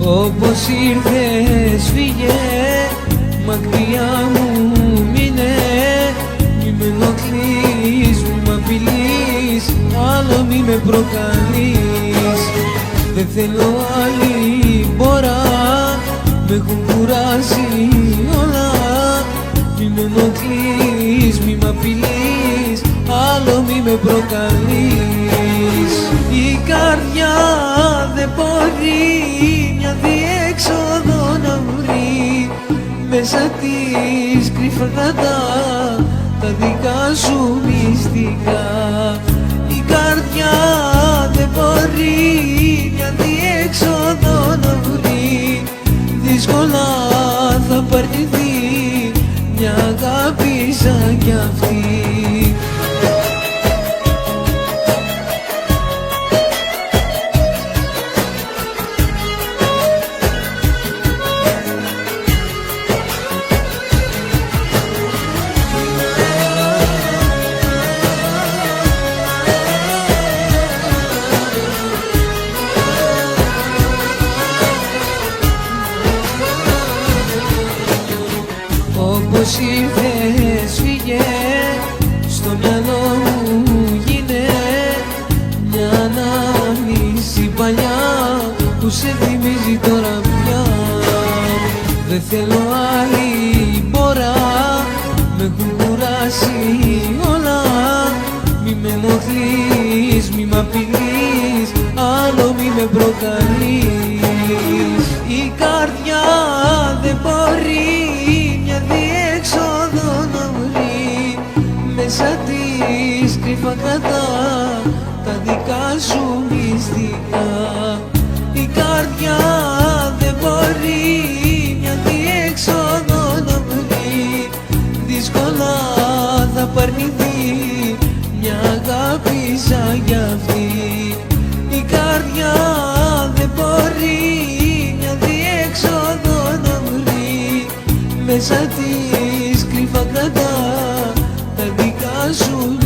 Όπως ήρθες φύγε, μακριά μου μείνε. Μη με ενοχλείς, μη μ' απειλείς, άλλο μη με προκαλείς. Δεν θέλω άλλη μπορά, μ' έχουν κουράσει όλα. Μη με ενοχλείς, μη μ' απειλείς, άλλο μη με προκαλείς. Η καρδιά δεν μπορεί μια διέξοδο να βρει, μέσα της κρυφά τα δικά σου μυστικά. Η καρδιά δεν μπορεί μια διέξοδο να βρει, δύσκολα θα παρνηθεί μια αγάπη σαν κι αυτή. Όπως ήρθες φύγε, στο μυαλό μου γίνε μια ανάμνηση παλιά που σε θυμίζει τώρα πια. Δεν θέλω άλλη μπορά, μ' έχουν κουράσει όλα. Μη με ενοχλείς, μη μ' απειλείς, άλλο μη με προκαλείς. Η καρδιά δεν μπορεί μια διέξοδο να βρει, μέσα της κρυφά τα δικά σου μυστικά. Η καρδιά δεν μπορεί μια διέξοδο να βρει, δύσκολα θα παρνηθεί μια αγάπη σαν κι αυτή. Η καρδιά δεν μπορεί μια διέξοδο να βρει, μέσα της κρυφά τα δικά σου